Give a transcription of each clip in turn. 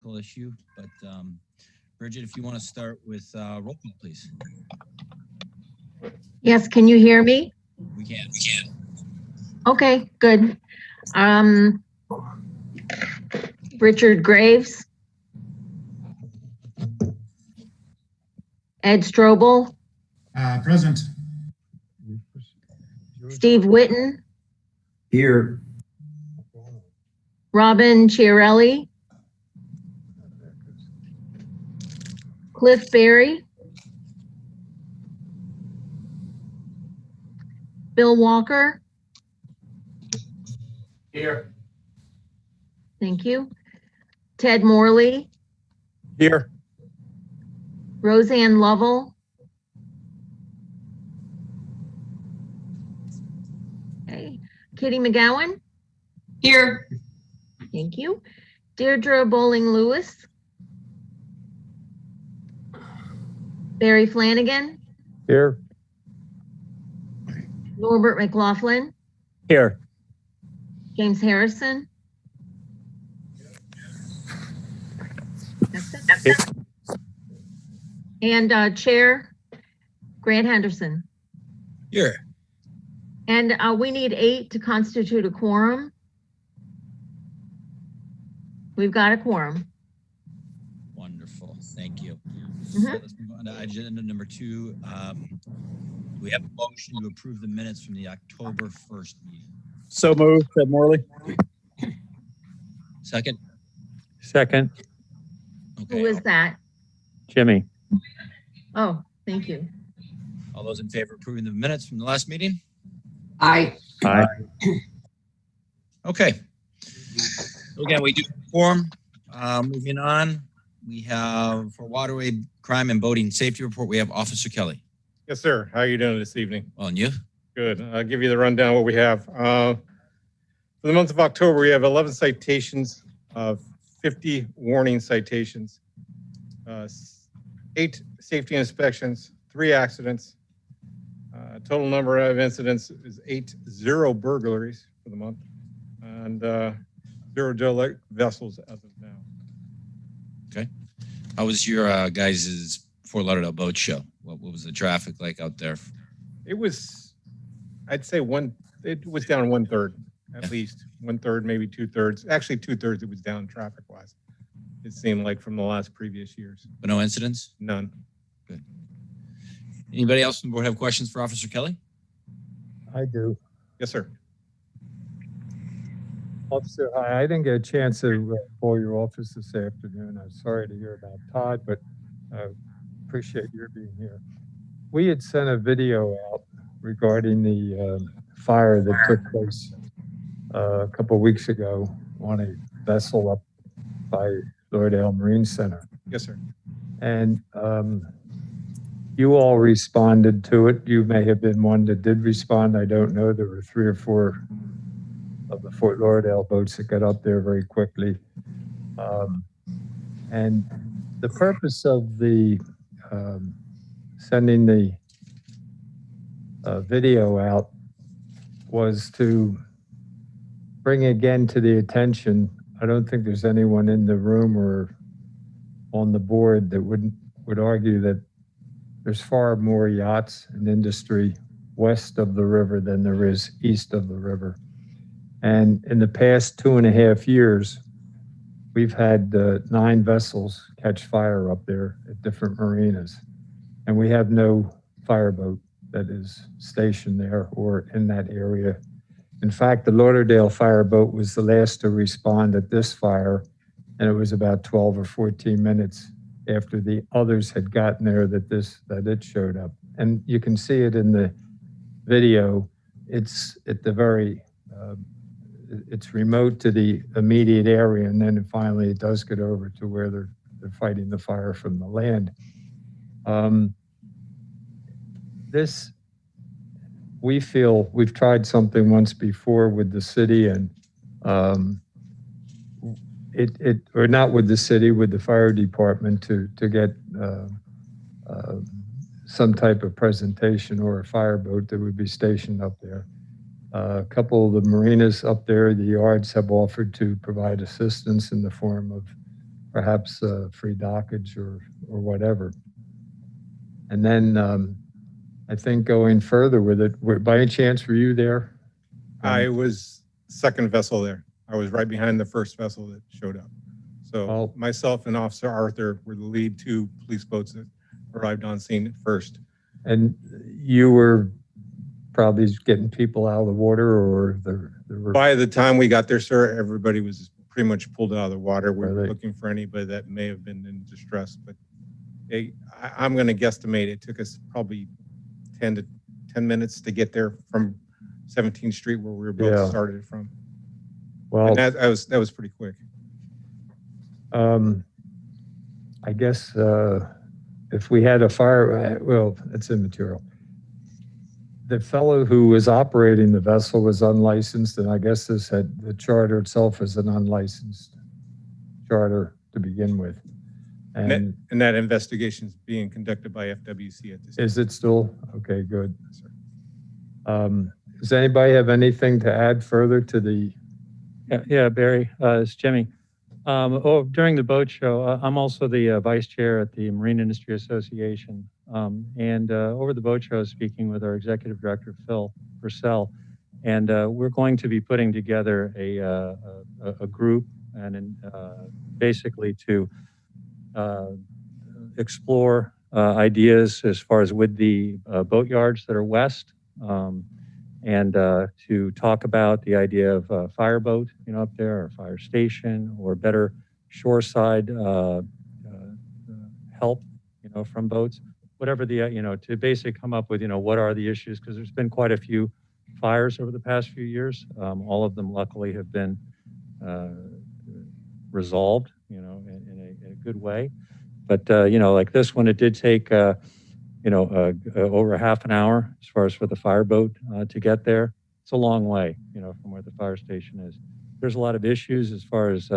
technical issue, but Bridget, if you want to start with roll call, please. Yes, can you hear me? We can. Okay, good. Richard Graves. Ed Strobel. Present. Steve Whitten. Here. Robin Chiarelli. Cliff Berry. Bill Walker. Here. Thank you. Ted Morley. Here. Roseanne Lovell. Okay. Kitty McGowan. Here. Thank you. Deirdre Bowling Lewis. Barry Flanagan. Here. Norbert McLaughlin. Here. James Harrison. That's it. And Chair Grant Henderson. Here. And we need 8 to constitute a quorum. We've got a quorum. Wonderful. Thank you. Mhm. So let's move on to agenda number 2. We have a motion to approve the minutes from the October 1st meeting. So moved, Ted Morley. Second. Second, Okay. Who is that? Jimmy. Oh, thank you. All those in favor of approving the minutes from the last meeting? Aye. Aye. Okay. So again, we do quorum. Moving on, we have for Waterway Crime and Boating Safety Report, we have Officer Kelly. Yes, sir. How are you doing this evening? Well, and you? Good. I'll give you the rundown of what we have. For the month of October, we have 11 citations, 50 warning citations, 8 safety inspections, 3 accidents. Total number of incidents is 80 burglaries for the month, and 0 derelict vessels as of now. Okay. How was your guys' Fort Lauderdale boat show? What was the traffic like out there? It was, I'd say it was down 1/3, at least 1/3, maybe 2/3. Actually 2/3 it was down traffic wise. It seemed like from the last previous years. But no incidents? None. Good. Anybody else on the board have questions for Officer Kelly? I do. Yes, sir. Officer, I didn't get a chance to call your office this afternoon. I'm sorry to hear about Todd, but appreciate your being here. We had sent a video out regarding the fire that took place a couple of weeks ago on a vessel up by Lauderdale Marine Center. Yes, sir. And you all responded to it. You may have been one that did respond. I don't know. There were 3 or 4 of the Fort Lauderdale boats that got up there very quickly. And the purpose of the sending the video out was to bring again to the attention. I don't think there's anyone in the room or on the board that would argue that there's far more yachts and industry west of the river than there is east of the river. And in the past 2.5 years, we've had 9 vessels catch fire up there at different marinas. And we have no fireboat that is stationed there or in that area. In fact, the Lauderdale fireboat was the last to respond at this fire, and it was about 12 or 14 minutes after the others had gotten there that it showed up. And you can see it in the video. It's at the very, it's remote to the immediate area, and then finally it does get over to where they're fighting the fire from the land. We feel we've tried something once before with the city, and or not with the city, with the fire department to get some type of presentation or a fireboat that would be stationed up there. A couple of the marinas up there, the yards have offered to provide assistance in the form of perhaps free dockage or whatever. And then I think going further with it, by any chance were you there? I was second vessel there. I was right behind the first vessel that showed up. So Well- myself and Officer Arthur were the lead two police boats that arrived on scene at first. And you were probably getting people out of the water, or there were... By the time we got there, sir, everybody was pretty much pulled out of the water. We Are were they- looking for anybody that may have been in distress, but I'm going to guesstimate it took us probably 10 minutes to get there from 17th Street, where we were both Yeah. started from. Well, And that was pretty quick. I guess if we had a fire, well, it's immaterial. The fellow who was operating the vessel was unlicensed, and I guess this had, the charter itself is an unlicensed charter to begin with. And And that investigation is being conducted by FWC at this time. is it still? Okay, good. Yes, sir. Does anybody have anything to add further to the, Yeah, Barry, it's Jimmy. During the boat show, I'm also the vice chair at the Marine Industry Association. And over the boat show, I was speaking with our executive director, Phil Purcell, and we're going to be putting together a group and basically to explore ideas as far as with the boatyards that are west, and to talk about the idea of a fireboat, up there, or fire station, or better shoreside help, from boats, whatever the, to basically come up with, what are the issues, because there's been quite a few fires over the past few years. All of them luckily have been resolved, in a good way. But, like this one, it did take, over half an hour as far as for the fireboat to get there. It's a long way, from where the fire station is. There's a lot of issues as far as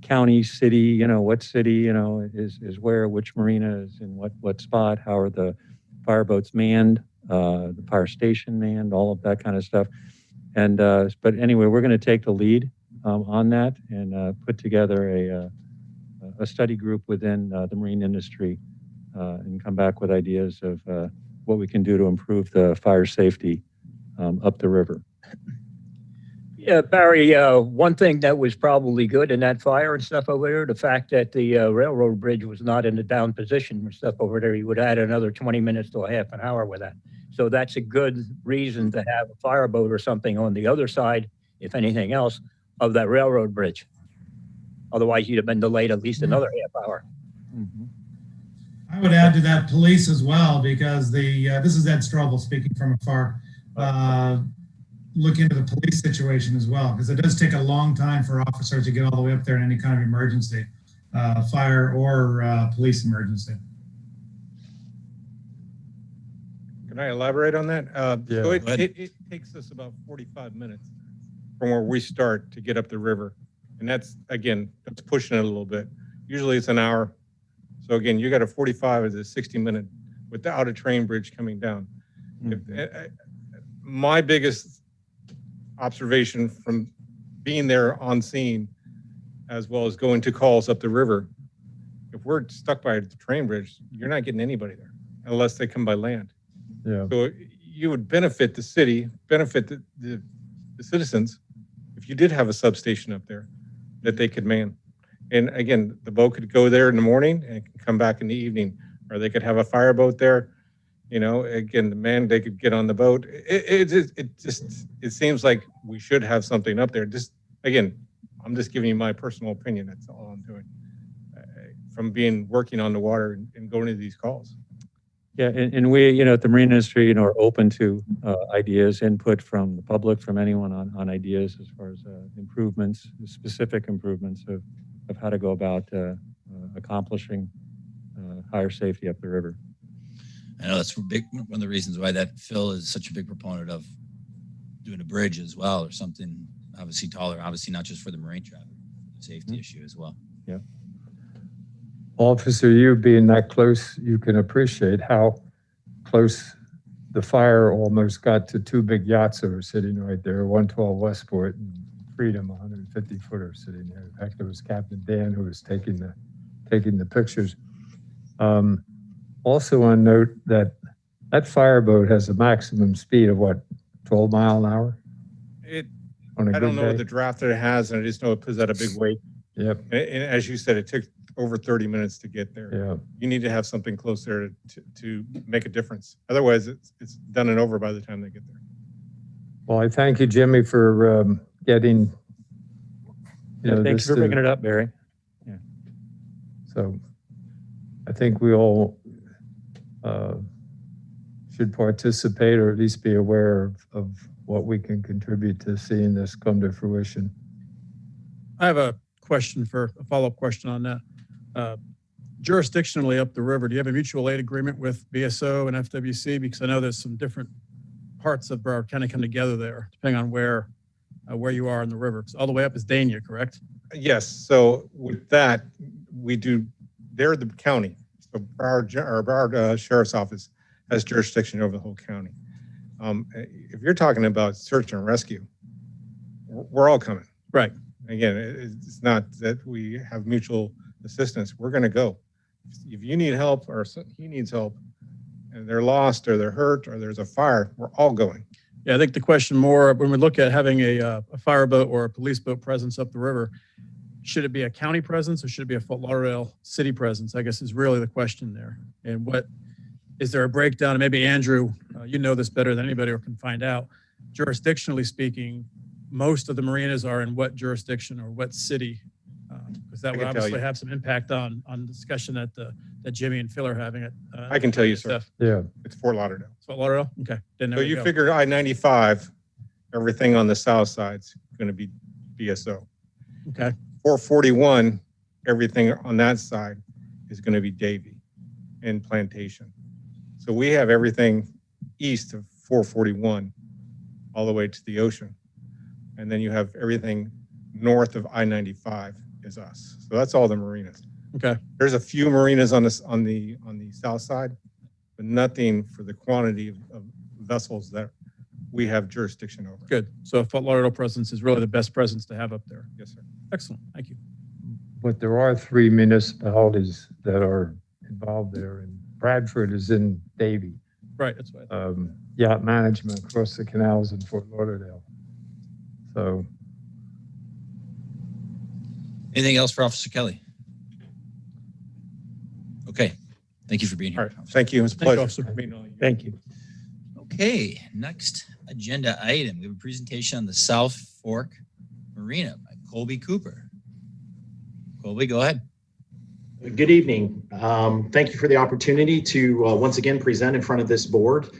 county, city, what city, is where, which marina is in what spot, how are the fireboats manned, the fire station manned, all of that kind of stuff. And, but anyway, we're going to take the lead on that and put together a study group within the marine industry and come back with ideas of what we can do to improve the fire safety up the river. Yeah, Barry, one thing that was probably good in that fire and stuff over there, the fact that the railroad bridge was not in a down position and stuff over there, you would add another 20 minutes to a half an hour with that. So that's a good reason to have a fireboat or something on the other side, if anything else, of that railroad bridge. Otherwise, you'd have been delayed at least another half hour. Mm-hmm. I would add to that police as well, because this is Ed Strobel speaking from afar. Look into the police situation as well, because it does take a long time for officers to get all the way up there in any kind of emergency, fire or police emergency. Can I elaborate on that? Yeah. So Go ahead. it takes us about 45 minutes from where we start to get up the river. And that's pushing it a little bit. Usually it's an hour. So again, you got a 45 as a 60-minute without a train bridge coming down. My biggest observation from being there on scene, as well as going to calls up the river, if we're stuck by the train bridge, you're not getting anybody there unless they come by land. yeah, So you would benefit the city, benefit the citizens if you did have a substation up there that they could man. And again, the boat could go there in the morning and come back in the evening, or they could have a fireboat there. Again, the man, they could get on the boat. It seems like we should have something up there. Just again, I'm just giving you my personal opinion. That's all I'm doing. From working on the water and going to these calls. Yeah, and we, at the marine industry, are open to ideas, input from the public, from anyone on ideas as far as improvements, specific improvements of how to go about accomplishing higher safety up the river. I know that's one of the reasons why that Phil is such a big proponent of doing a bridge as well, or something obviously taller, obviously not just for the marine traffic, the safety issue as well. Yeah. Officer, you being that close, you can appreciate how close the fire almost got to two big yachts that were sitting right there, 112 Westport and Freedom, 150 footer sitting there. In fact, it was Captain Dan who was taking the pictures. Also on note that fireboat has a maximum speed of what, 12 mile an hour? On a I don't good know what day? the draft that it has, and I just know it puts out a big weight. Yep, And as you said, it took over 30 minutes to get there. yeah. You need to have something close there to make a difference. Otherwise, it's done and over by the time they get there. Well, I thank you, Jimmy, for getting, Thank you this for to- bringing it up, Barry. So I think we all should participate or at least be aware of what we can contribute to seeing this come to fruition. I have a follow-up question on that. Jurisdictionally up the river, do you have a mutual aid agreement with BSO and FWC? Because I know there's some different parts of Broward County come together there, depending on where you are in the river. So all the way up is Dania, correct? Yes. So with that, they're the county. So Broward Sheriff's Office has jurisdiction over the whole county. If you're talking about search and rescue, we're all coming. Right. Again, it's not that we have mutual assistance. We're going to go. If you need help or he needs help and they're lost or they're hurt or there's a fire, we're all going. Yeah, I think the question more, when we look at having a fireboat or a police boat presence up the river, should it be a county presence or should it be a Fort Lauderdale city presence, I guess is really the question there. And is there a breakdown? And maybe Andrew, you know this better than anybody or can find out. Jurisdictionally speaking, most of the marinas are in what jurisdiction or what city? Because that would obviously have some impact on the discussion that Jimmy and Phil are having. I can tell you, sir. Yeah. It's Fort Lauderdale. Fort Lauderdale? Okay. Then there So we you go. figure I-95, everything on the south side's going to be BSO. Okay. 441, everything on that side is going to be Davie and Plantation. So we have everything east of 441 all the way to the ocean. And then you have everything north of I-95 is us. So that's all the marinas. Okay. There's a few marinas on the south side, but nothing for the quantity of vessels that we have jurisdiction over. Good. So Fort Lauderdale presence is really the best presence to have up there. Yes, sir. Excellent. Thank you. But there are 3 municipalities that are involved there, and Bradford is in Davie. Right. That's right. Yacht management across the canals in Fort Lauderdale. So Anything else for Officer Kelly? Okay. Thank you for being here. All right. Thank you. It's a Thank you, pleasure. officer. Thank you. Okay. Next agenda item. We have a presentation on the South Fork Marina by Colby Cooper. Colby, go ahead. Good evening. Thank you for the opportunity to once again present in front of this board.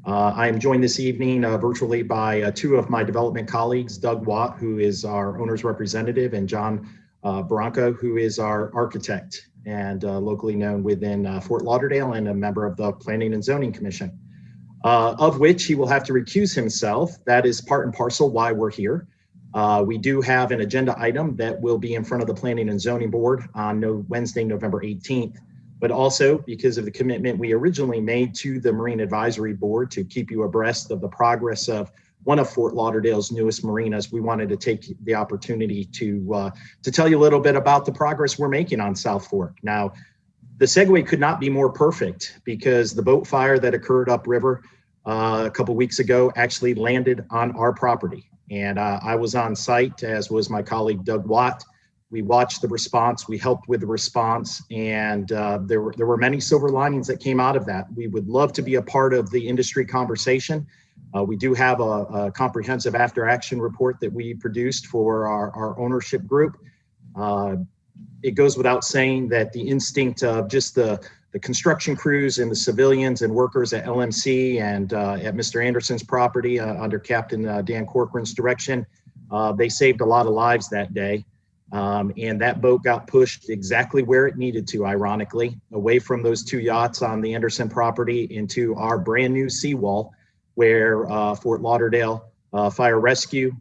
I am joined this evening virtually by 2 of my development colleagues, Doug Watt, who is our owner's representative, and John Bronco, who is our architect and locally known within Fort Lauderdale and a member of the Planning and Zoning Commission, of which he will have to recuse himself. That is part and parcel why we're here. We do have an agenda item that will be in front of the Planning and Zoning Board on Wednesday, November 18th, but also because of the commitment we originally made to the Marine Advisory Board to keep you abreast of the progress of one of Fort Lauderdale's newest marinas, we wanted to take the opportunity to tell you a little bit about the progress we're making on South Fork. Now, the segue could not be more perfect because the boat fire that occurred upriver a couple weeks ago actually landed on our property. And I was on site, as was my colleague, Doug Watt. We watched the response, we helped with the response, and there were many silver linings that came out of that. We would love to be a part of the industry conversation. We do have a comprehensive after action report that we produced for our ownership group. It goes without saying that the instinct of just the construction crews and the civilians and workers at LMC and at Mr. Anderson's property under Captain Dan Corcoran's direction, they saved a lot of lives that day. And that boat got pushed exactly where it needed to, ironically, away from those 2 yachts on the Anderson property into our brand new seawall, where Fort Lauderdale Fire Rescue,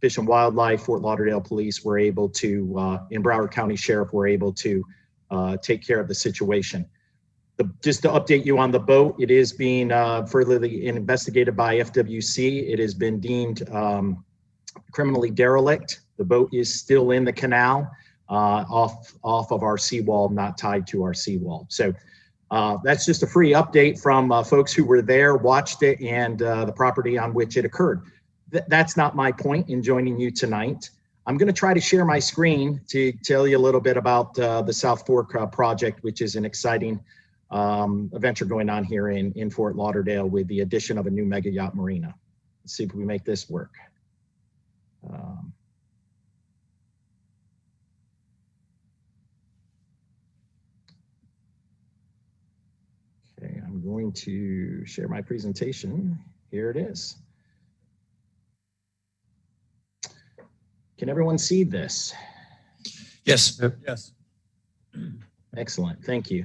Fish and Wildlife, Fort Lauderdale Police were able to, and Broward County Sheriff were able to take care of the situation. Just to update you on the boat, it is being further investigated by FWC. It has been deemed criminally derelict. The boat is still in the canal off of our seawall, not tied to our seawall. So that's just a free update from folks who were there, watched it, and the property on which it occurred. That's not my point in joining you tonight. I'm going to try to share my screen to tell you a little bit about the South Fork project, which is an exciting adventure going on here in Fort Lauderdale with the addition of a new mega yacht marina. Let's see if we make this work. Okay, I'm going to share my presentation. Here it is. Can everyone see this? Yes. Yes. Excellent, thank you.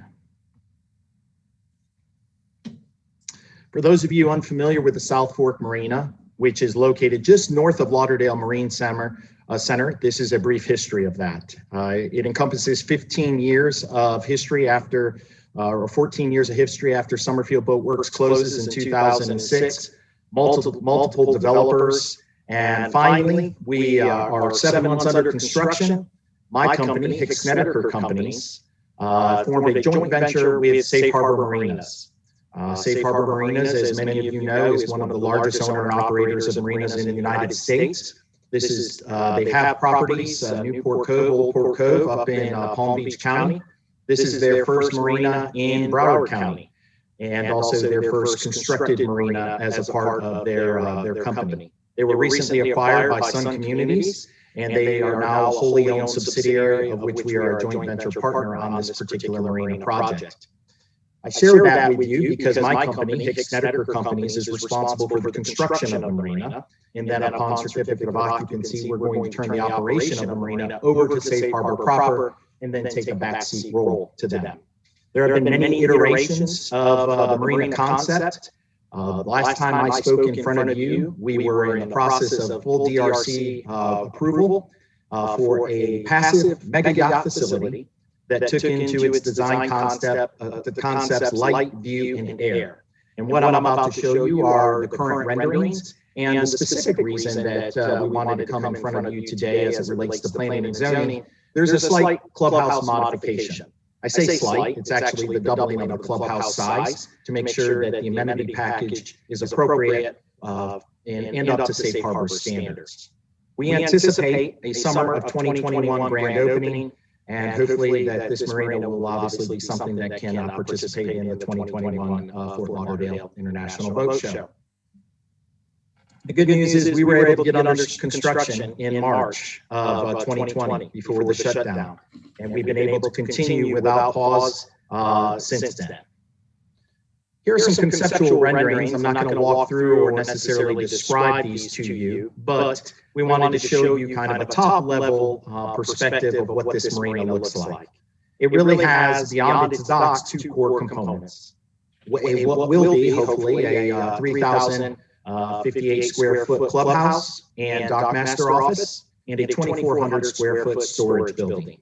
For those of you unfamiliar with the South Fork Marina, which is located just north of Lauderdale Marine Center, this is a brief history of that. It encompasses 15 years of history after, or 14 years of history after Summerfield Boat Works closes in 2006, multiple developers, and finally, we are 7 months under construction. My company, Hicks Snedeker Companies, formed a joint venture with Safe Harbor Marinas. Safe Harbor Marinas, as many of you know, is one of the largest owner and operators of marinas in the United States. This is, they have properties, Newport Cove, Old Port Cove, up in Palm Beach County. This is their first marina in Broward County, and also their first constructed marina as a part of their company. They were recently acquired by Sun Communities, and they are now a wholly owned subsidiary of which we are a joint venture partner on this particular marina project. I share that with you because my company, Hicks Snedeker Companies, is responsible for the construction of the marina, and then upon certificate of occupancy, we're going to turn the operation of the marina over to Safe Harbor proper, and then take a backseat role to them. There have been many iterations of the marina concept. Last time I spoke in front of you, we were in the process of full DRC approval for a passive mega yacht facility that took into its design concept the concepts light, view, and air. And what I'm about to show you are the current renderings and the specific reason that we wanted to come in front of you today as it relates to planning and zoning. There's a slight clubhouse modification. I say slight, it's actually the doubling of the clubhouse size to make sure that the amenity package is appropriate and up to Safe Harbor standards. We anticipate a summer of 2021 grand opening, and hopefully that this marina will obviously be something that can participate in the 2021 Fort Lauderdale International Boat Show. The good news is we were able to get under construction in March of 2020 before the shutdown, and we've been able to continue without pause since then. Here are some conceptual renderings. I'm not going to walk through or necessarily describe these to you, but we wanted to show you kind of a top level perspective of what this marina looks like. It really has, beyond its docks, two core components. What will be, hopefully, a 3,058 square foot clubhouse and dockmaster office, and a 2,400 square foot storage building.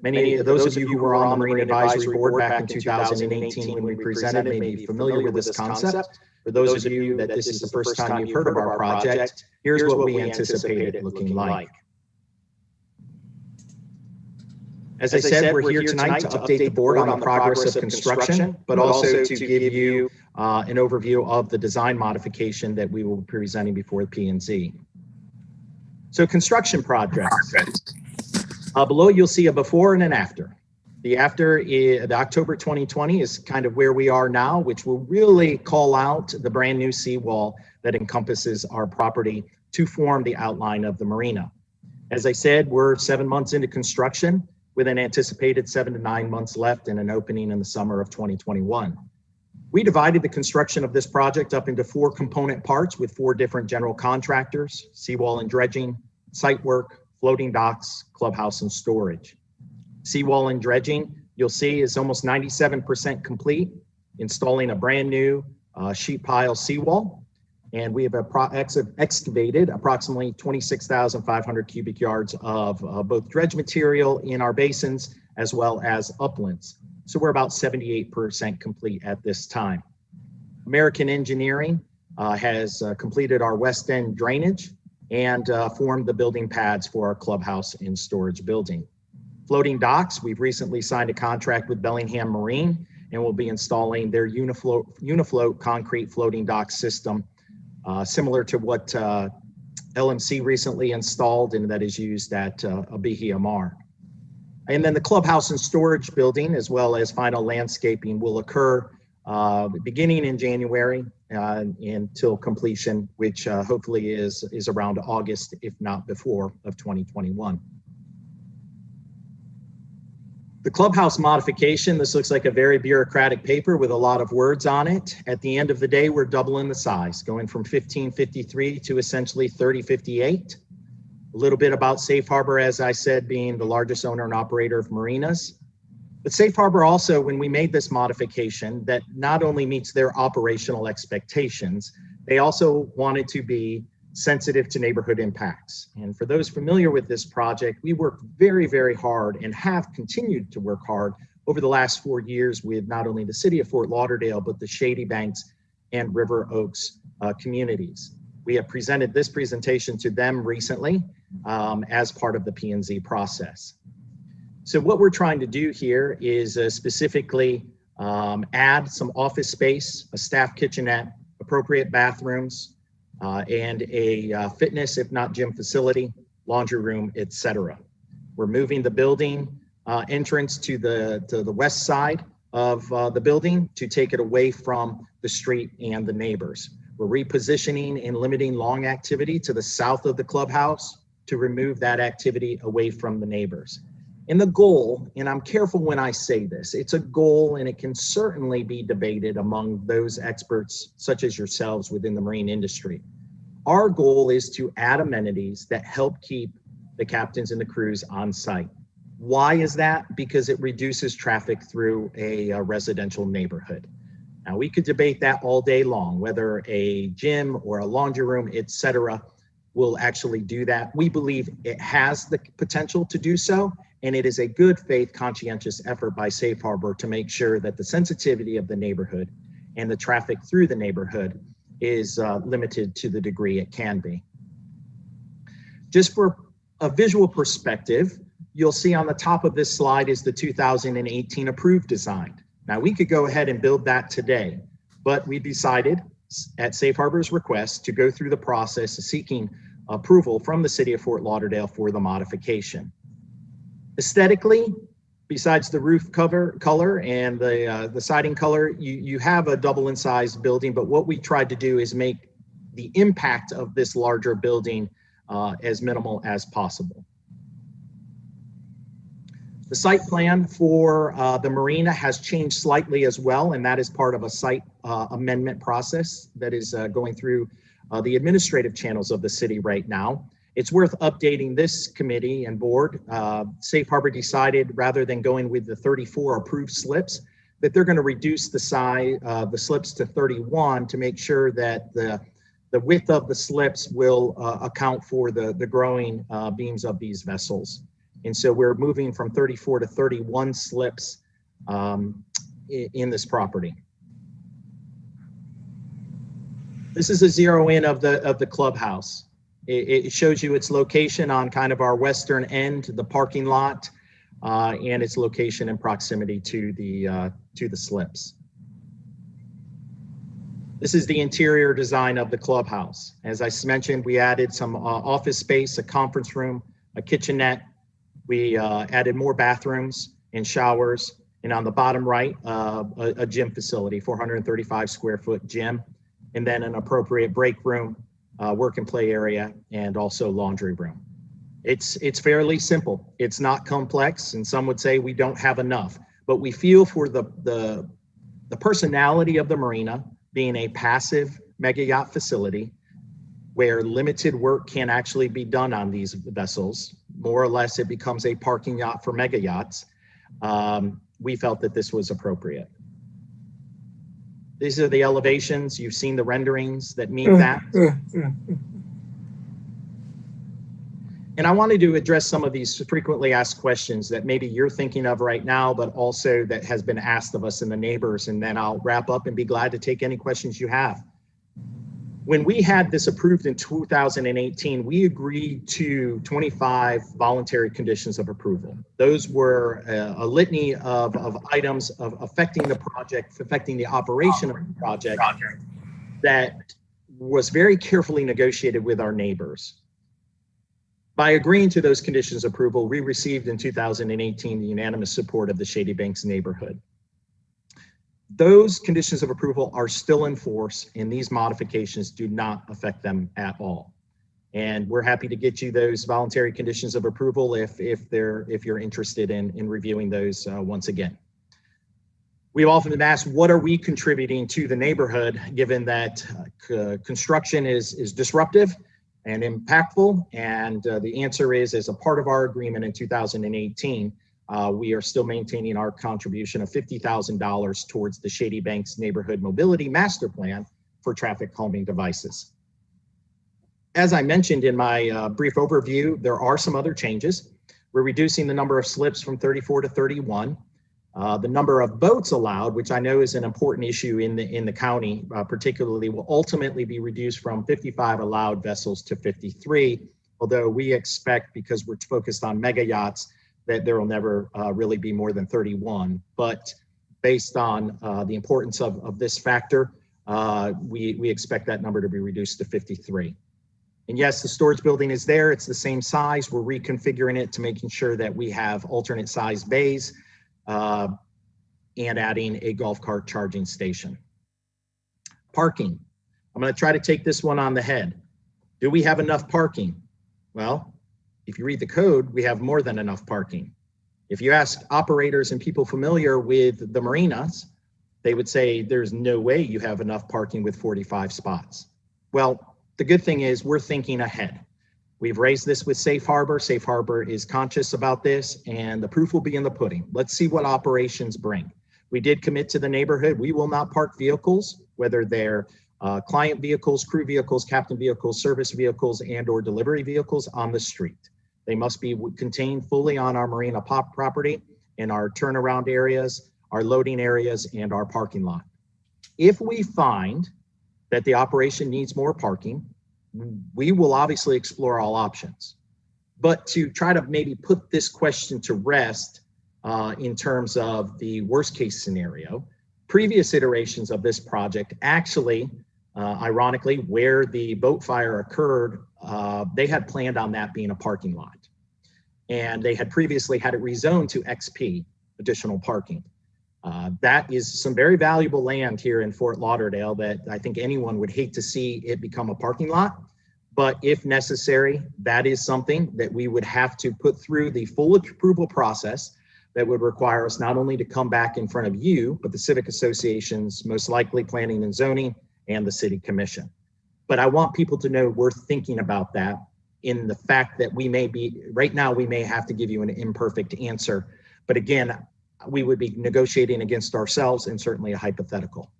Many of those of you who were on the Marine Advisory Board back in 2018 when we presented may be familiar with this concept. For those of you that this is the first time you've heard of our project, here's what we anticipate it looking like. As I said, we're here tonight to update the board on the progress of construction, but also to give you an overview of the design modification that we will be presenting before the P&Z. So construction projects. Below you'll see a before and an after. The after is the October 2020 is kind of where we are now, which will really call out the brand new seawall that encompasses our property to form the outline of the marina. As I said, we're 7 months into construction with an anticipated 7 to 9 months left and an opening in the summer of 2021. We divided the construction of this project up into 4 component parts with 4 different general contractors: seawall and dredging, site work, floating docks, clubhouse, and storage. Seawall and dredging, you'll see, is almost 97% complete, installing a brand new sheet pile seawall. And we have excavated approximately 26,500 cubic yards of both dredge material in our basins as well as uplands. So we're about 78% complete at this time. American Engineering has completed our west end drainage, and formed the building pads for our clubhouse and storage building. Floating docks, we've recently signed a contract with Bellingham Marine, and we'll be installing their Unifloat concrete floating dock system, similar to what LMC recently installed, and that is used at Abihia Mar. And then the clubhouse and storage building, as well as final landscaping, will occur beginning in January until completion, which hopefully is around August, if not before, of 2021. The clubhouse modification, this looks like a very bureaucratic paper with a lot of words on it. At the end of the day, we're doubling the size, going from 1553 to essentially 3058. A little bit about Safe Harbor, as I said, being the largest owner and operator of marinas. But Safe Harbor also, when we made this modification, that not only meets their operational expectations, they also wanted to be sensitive to neighborhood impacts. And for those familiar with this project, we worked very, very hard and have continued to work hard over the last 4 years with not only the city of Fort Lauderdale, but the Shady Banks and River Oaks communities. We have presented this presentation to them recently as part of the P&Z process. So what we're trying to do here is specifically add some office space, a staff kitchenette, appropriate bathrooms, and a fitness, if not gym facility, laundry room, etc. We're moving the building entrance to the west side of the building to take it away from the street and the neighbors. We're repositioning and limiting lawn activity to the south of the clubhouse to remove that activity away from the neighbors. And the goal, and I'm careful when I say this, it's a goal and it can certainly be debated among those experts such as yourselves within the marine industry. Our goal is to add amenities that help keep the captains and the crews on site. Why is that? Because it reduces traffic through a residential neighborhood. Now we could debate that all day long, whether a gym or a laundry room, etc., will actually do that. We believe it has the potential to do so, and it is a good faith, conscientious effort by Safe Harbor to make sure that the sensitivity of the neighborhood and the traffic through the neighborhood is limited to the degree it can be. Just for a visual perspective, you'll see on the top of this slide is the 2018 approved design. Now we could go ahead and build that today, but we decided at Safe Harbor's request to go through the process of seeking approval from the city of Fort Lauderdale for the modification. Aesthetically, besides the roof color and the siding color, you have a double in size building, but what we tried to do is make the impact of this larger building as minimal as possible. The site plan for the marina has changed slightly as well, and that is part of a site amendment process that is going through the administrative channels of the city right now. It's worth updating this committee and board. Safe Harbor decided, rather than going with the 34 approved slips, that they're going to reduce the size the slips to 31 to make sure that the width of the slips will account for the growing beams of these vessels. And so we're moving from 34 to 31 slips in this property. This is a zero in of the clubhouse. It shows you its location on kind of our western end, the parking lot, and its location and proximity to the slips. This is the interior design of the clubhouse. As I mentioned, we added some office space, a conference room, a kitchenette. We added more bathrooms and showers, and on the bottom right, a gym facility, 435 square foot gym, and then an appropriate break room, work and play area, and also laundry room. It's fairly simple. It's not complex, and some would say we don't have enough, but we feel for the personality of the marina being a passive mega yacht facility where limited work can actually be done on these vessels. More or less, it becomes a parking yacht for mega yachts. We felt that this was appropriate. These are the elevations. You've seen the renderings that meet that. And I wanted to address some of these frequently asked questions that maybe you're thinking of right now, but also that has been asked of us and the neighbors. And then I'll wrap up and be glad to take any questions you have. When we had this approved in 2018, we agreed to 25 voluntary conditions of approval. Those were a litany of items affecting the project, affecting the operation of the project that was very carefully negotiated with our neighbors. By agreeing to those conditions of approval, we received in 2018 the unanimous support of the Shady Banks neighborhood. Those conditions of approval are still in force, and these modifications do not affect them at all. And we're happy to get you those voluntary conditions of approval if you're interested in reviewing those once again. We've often been asked, what are we contributing to the neighborhood, given that construction is disruptive and impactful? And the answer is, as a part of our agreement in 2018, we are still maintaining our contribution of $50,000 towards the Shady Banks Neighborhood Mobility Master Plan for traffic calming devices. As I mentioned in my brief overview, there are some other changes. We're reducing the number of slips from 34 to 31. The number of boats allowed, which I know is an important issue in the county, particularly, will ultimately be reduced from 55 allowed vessels to 53, although we expect, because we're focused on mega yachts, that there will never really be more than 31. But based on the importance of this factor, we expect that number to be reduced to 53. And yes, the storage building is there. It's the same size. We're reconfiguring it to making sure that we have alternate size bays and adding a golf cart charging station. Parking. I'm going to try to take this one on the head. Do we have enough parking? Well, if you read the code, we have more than enough parking. If you ask operators and people familiar with the marinas, they would say there's no way you have enough parking with 45 spots. Well, the good thing is we're thinking ahead. We've raised this with Safe Harbor. Safe Harbor is conscious about this, and the proof will be in the pudding. Let's see what operations bring. We did commit to the neighborhood. We will not park vehicles, whether they're client vehicles, crew vehicles, captain vehicles, service vehicles, and/or delivery vehicles on the street. They must be contained fully on our Marina property, in our turnaround areas, our loading areas, and our parking lot. If we find that the operation needs more parking, we will obviously explore all options. But to try to maybe put this question to rest in terms of the worst case scenario, previous iterations of this project actually, ironically, where the boat fire occurred, they had planned on that being a parking lot. And they had previously had it rezoned to XP, additional parking. That is some very valuable land here in Fort Lauderdale that I think anyone would hate to see it become a parking lot. But if necessary, that is something that we would have to put through the full approval process that would require us not only to come back in front of you, but the civic associations, most likely planning and zoning, and the city commission. But I want people to know we're thinking about that, in the fact that we may be, right now, we may have to give you an imperfect answer. But again, we would be negotiating against ourselves and certainly a hypothetical.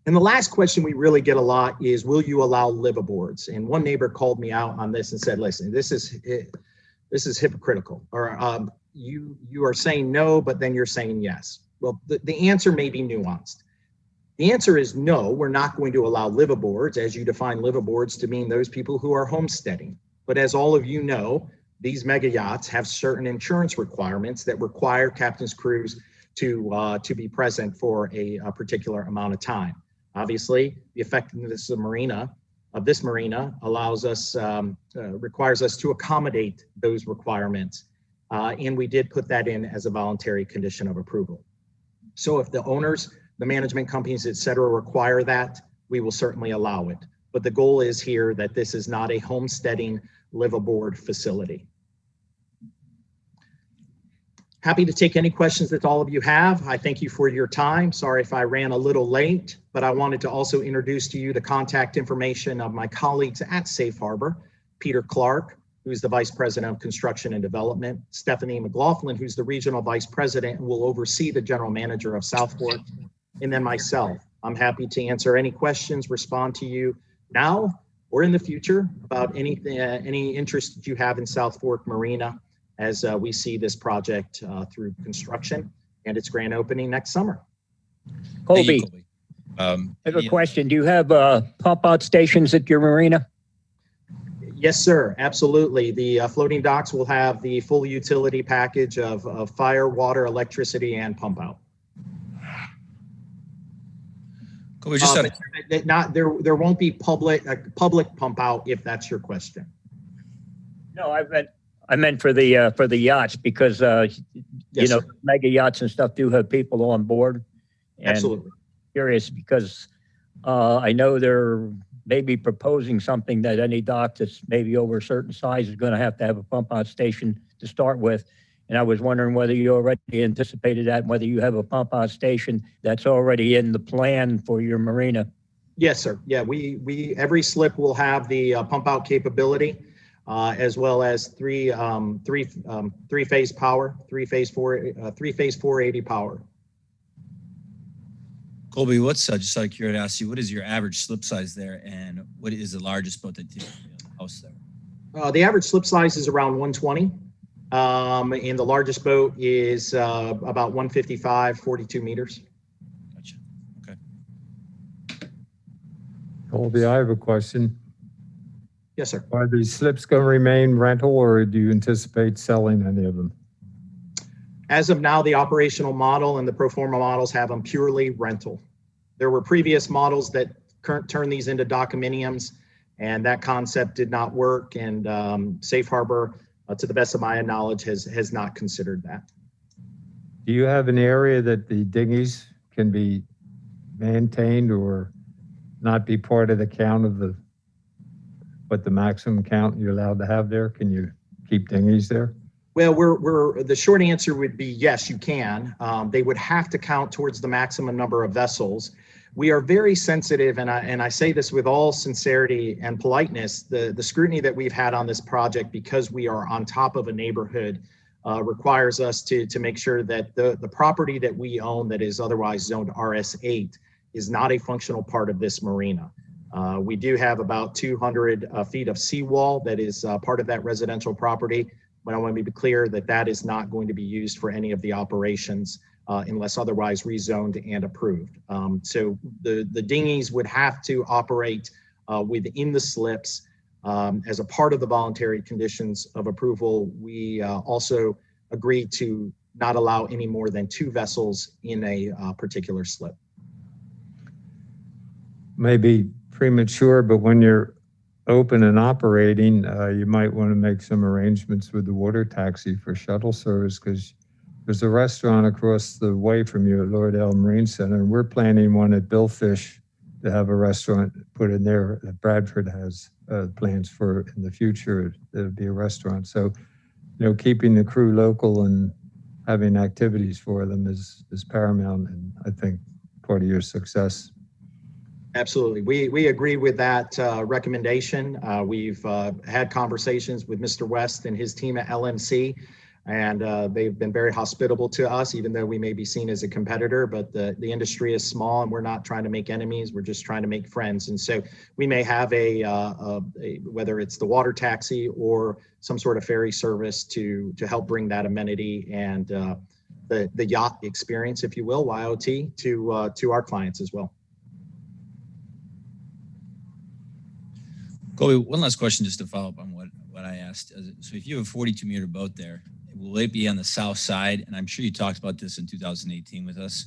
And the last question we really get a lot is, will you allow liveaboards? And one neighbor called me out on this and said, listen, this is hypocritical. Or you are saying no, but then you're saying yes. Well, the answer may be nuanced. The answer is no, we're not going to allow liveaboards, as you define liveaboards to mean those people who are homesteading. But as all of you know, these mega yachts have certain insurance requirements that require captain's crews to be present for a particular amount of time. Obviously, the effectiveness of this marina allows us, requires us to accommodate those requirements. And we did put that in as a voluntary condition of approval. So if the owners, the management companies, et cetera, require that, we will certainly allow it. But the goal is here that this is not a homesteading liveaboard facility. Happy to take any questions that all of you have. I thank you for your time. Sorry if I ran a little late, but I wanted to also introduce to you the contact information of my colleagues at Safe Harbor, Peter Clark, who's the Vice President of Construction and Development, Stephanie McLaughlin, who's the Regional Vice President and will oversee the General Manager of South Fork, and then myself. I'm happy to answer any questions, respond to you now or in the future about anything, any interest that you have in South Fork Marina as we see this project through construction and its grand opening next summer. Colby, I have a question. Do you have pump out stations at your marina? Yes, sir. Absolutely. The floating docks will have the full utility package of fire, water, electricity, and pump out. Cool. We just had There won't be public pump out if that's your question. No, I meant for the yachts because Yes, you know, sir. mega yachts and stuff do have people on board. And Absolutely. curious because I know they're maybe proposing something that any dock that's maybe over a certain size is going to have a pump out station to start with. And I was wondering whether you already anticipated that and whether you have a pump out station that's already in the plan for your marina. Yes, sir. Yeah, we every slip will have the pump out capability, as well as three phase power, three phase 480 power. Colby, what's just out of curiosity, what is your average slip size there, and what is the largest boat that takes the house there? The average slip size is around 120, and the largest boat is about 155, 42 meters. Gotcha. Okay. Colby, I have a question. Yes, sir. Are these slips going to remain rental, or do you anticipate selling any of them? As of now, the operational model and the pro forma models have them purely rental. There were previous models that turned these into documiniums, and that concept did not work. And Safe Harbor, to the best of my knowledge, has not considered that. Do you have an area that the dinghies can be maintained or not be part of the count of what the maximum count you're allowed to have there? Can you keep dinghies there? Well, the short answer would be yes, you can. They would have to count towards the maximum number of vessels. We are very sensitive, and I say this with all sincerity and politeness, the scrutiny that we've had on this project, because we are on top of a neighborhood, requires us to make sure that the property that we own that is otherwise zoned RS8 is not a functional part of this marina. We do have about 200 feet of seawall that is part of that residential property. But I want to be clear that that is not going to be used for any of the operations unless otherwise rezoned and approved. So the dinghies would have to operate within the slips. As a part of the voluntary conditions of approval, we also agreed to not allow any more than 2 vessels in a particular slip. Maybe premature, but when you're open and operating, you might want to make some arrangements with the water taxi for shuttle service, because there's a restaurant across the way from you at Lauderdale Marine Center, and we're planning one at Billfish to have a restaurant put in there that Bradford has plans for in the future. There'll be a restaurant. So, you know, keeping the crew local and having activities for them is paramount, and I think part of your success. Absolutely. We agree with that recommendation. We've had conversations with Mr. West and his team at LMC, and they've been very hospitable to us, even though we may be seen as a competitor. But the industry is small, and we're not trying to make enemies. We're just trying to make friends. And so we may have whether it's the water taxi or some sort of ferry service to help bring that amenity and the yacht experience, if you will, YOT, to our clients as well. Colby, one last question just to follow up on what I asked. So if you have a 42-meter boat there, will it be on the south side? And I'm sure you talked about this in 2018 with us.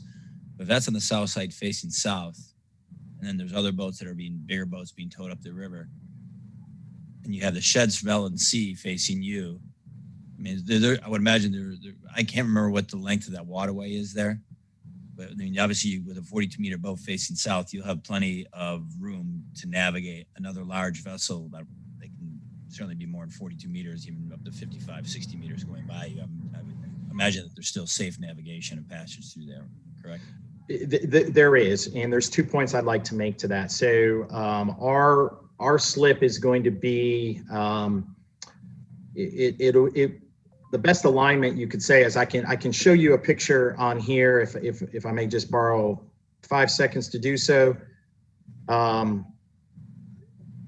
But if that's on the south side facing south, and then there's other boats that are bigger boats being towed up the river, and you have the sheds from L&C facing you, I mean, I would imagine I can't remember what the length of that waterway is there. But I mean, obviously, with a 42-meter boat facing south, you'll have plenty of room to navigate another large vessel that they can certainly be more than 42 meters, even up to 55, 60 meters going by you. I would imagine that there's still safe navigation and passage through there, correct? There is, and there's 2 points I'd like to make to that. So our slip is going to be the best alignment you could say is I can show you a picture on here if I may just borrow 5 seconds to do so.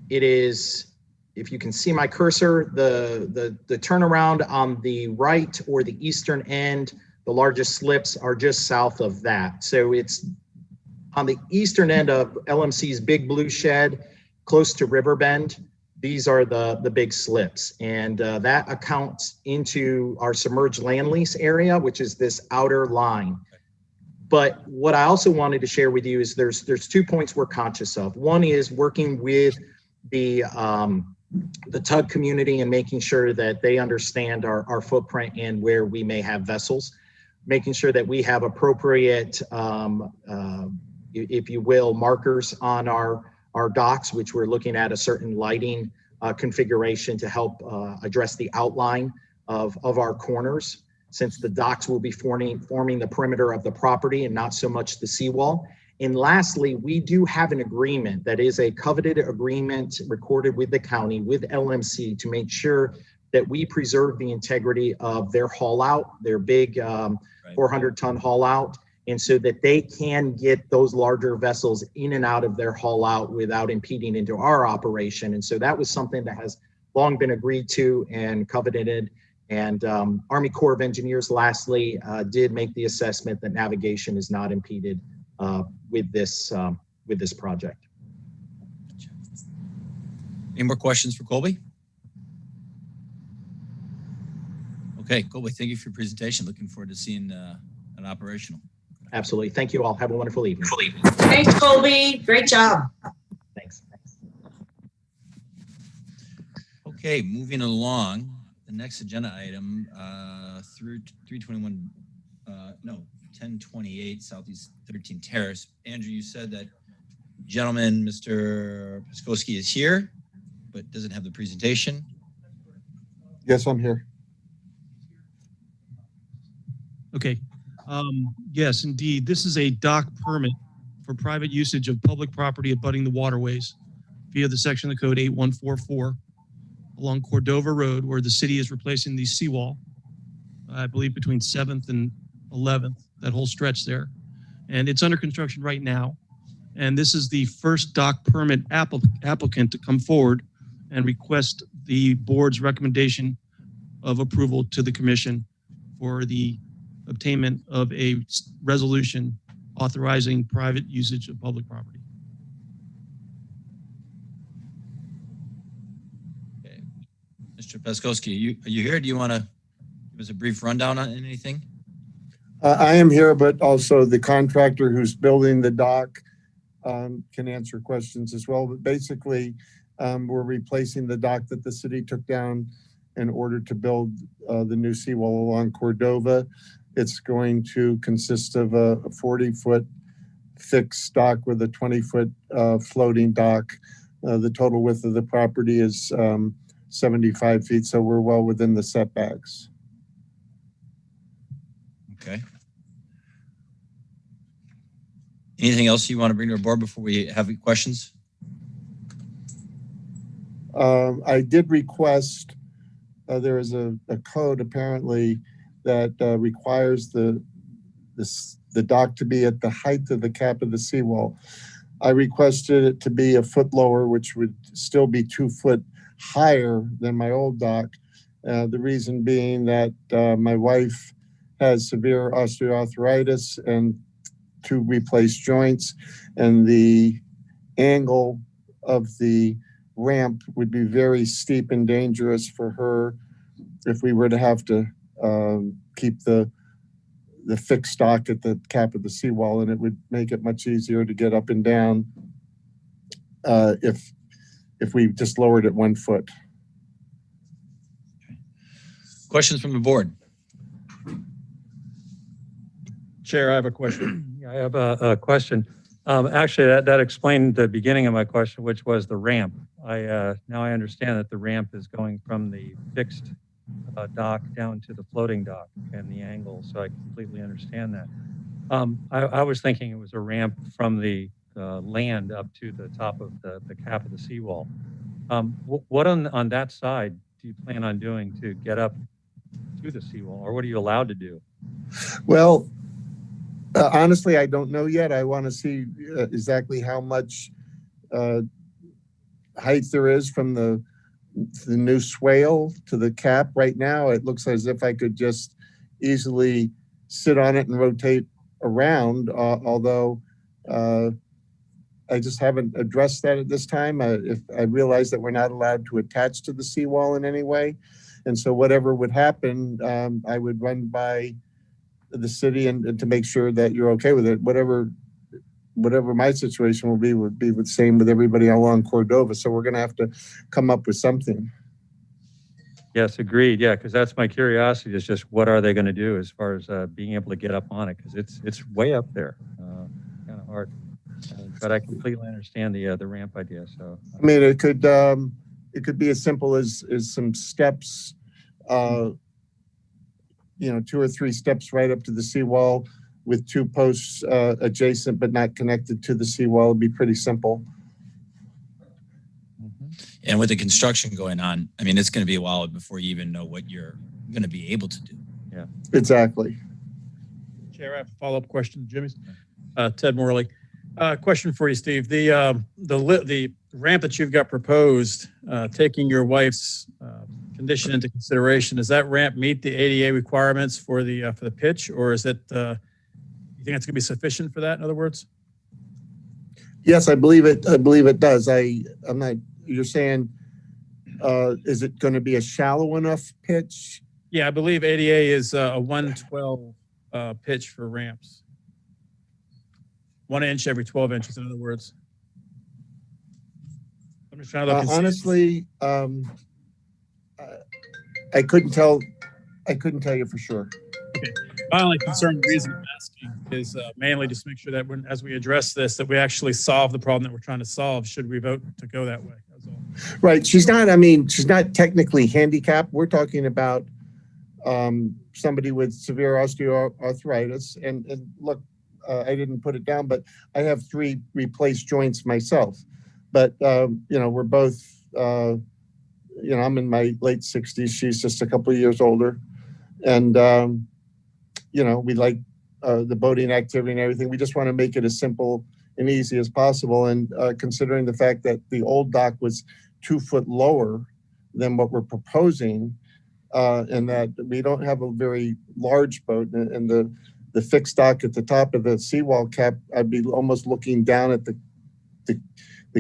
It is, if you can see my cursor, the turnaround on the right or the eastern end, the largest slips are just south of that. So it's On the eastern end of LMC's Big Blue Shed, close to Riverbend, these are the big slips. And that accounts into our submerged land lease area, which is this outer line. But what I also wanted to share with you is there's 2 points we're conscious of. One is working with the tug community and making sure that they understand our footprint and where we may have vessels, making sure that we have appropriate, if you will, markers on our docks, which we're looking at a certain lighting configuration to help address the outline of our corners, since the docks will be forming the perimeter of the property and not so much the seawall. And lastly, we do have an agreement that is a coveted agreement recorded with the county, with LMC, to make sure that we preserve the integrity of their haul out, their big 400-ton haul out, and so that they can get those larger vessels in and out of their haul out without impeding into our operation. And so that was something that has long been agreed to and coveted. And Army Corps of Engineers, lastly, did make the assessment that navigation is not impeded with this project. Any more questions for Colby? Okay, Colby, thank you for your presentation. Looking forward to seeing it operational. Absolutely. Thank you all. Have a wonderful evening. Thanks, Colby. Great job. Thanks. Okay, moving along. The next agenda item through 321, 1028 Southeast 13 Terrace. Andrew, you said that gentleman, Mr. Paskowski, is here, but doesn't have the presentation. Yes, I'm here. Okay. Yes, indeed. This is a dock permit for private usage of public property abutting the waterways via the section of the code 8144 along Cordova Road, where the city is replacing the seawall, I believe between 7th and 11th, that whole stretch there. And it's under construction right now. And this is the first dock permit applicant to come forward and request the board's recommendation of approval to the commission for the obtainment of a resolution authorizing private usage of public property. Okay. Mr. Paskowski, are you here? Do you want to give us a brief rundown on anything? I am here, but also the contractor who's building the dock can answer questions as well. But basically, we're replacing the dock that the city took down in order to build the new seawall along Cordova. It's going to consist of a 40-foot fixed dock with a 20-foot floating dock. The total width of the property is 75 feet, so we're well within the setbacks. Okay. Anything else you want to bring to our board before we have questions? I did request, there is a code apparently that requires the dock to be at the height of the cap of the seawall. I requested it to be a foot lower, which would still be 2 foot higher than my old dock. The reason being that my wife has severe osteoarthritis and 2 replaced joints, and the angle of the ramp would be very steep and dangerous for her if we were to have to keep the fixed dock at the cap of the seawall, and it would make it much easier to get up and down if we just lowered it 1 foot. Questions from the board? Chair, I have a question. I have a question. Actually, that explained the beginning of my question, which was the ramp. Now I understand that the ramp is going from the fixed dock down to the floating dock and the angle, so I completely understand that. I was thinking it was a ramp from the land up to the top of the cap of the seawall. What on that side do you plan on doing to get up to the seawall, or what are you allowed to do? Well, honestly, I don't know yet. I want to see exactly how much height there is from the new swale to the cap. Right now, it looks as if I could just easily sit on it and rotate around, although I just haven't addressed that at this time. If I realize that we're not allowed to attach to the seawall in any way. And so whatever would happen, I would run by the city and to make sure that you're okay with it. Whatever my situation will be the same with everybody along Cordova. So we're going to have to come up with something. Yes, agreed. Yeah, because that's my curiosity is just what are they going to do as far as being able to get up on it? Because it's way up there, kind of hard. But I completely understand the ramp idea. So I mean, it could be as simple as some steps, 2 or 3 steps right up to the seawall with 2 posts adjacent but not connected to the seawall. It'd be pretty simple. And with the construction going on, I mean, it's going to be a while before you even know what you're going to be able to do. Yeah, exactly. Chair, I have a follow-up question, Jimmy's. Ted Morley. Question for you, Steve. The ramp that you've got proposed, taking your wife's condition into consideration, does that ramp meet the ADA requirements for the pitch, or is it? You think it's going to be sufficient for that? In other words. Yes, I believe it. I believe it does. I'm not. You're saying, is it going to be a shallow enough pitch? Yeah, I believe ADA is a 112 pitch for ramps. 1 inch every 12 inches, in other words. I'm just trying to look. Honestly, I couldn't tell you for sure. Okay. My only concern, the reason I'm asking is mainly just make sure that as we address this, that we actually solve the problem that we're trying to solve. Should we vote to go that way? That's all. Right. She's not technically handicapped. We're talking about somebody with severe osteoarthritis. And look, I didn't put it down, but I have 3 replaced joints myself. But, we're both, I'm in my late 60s. She's just a couple of years older. And, we like the boating activity and everything. We just want to make it as simple and easy as possible. And considering the fact that the old dock was 2 foot lower than what we're proposing, and that we don't have a very large boat, and the fixed dock at the top of the seawall cap, I'd be almost looking down at the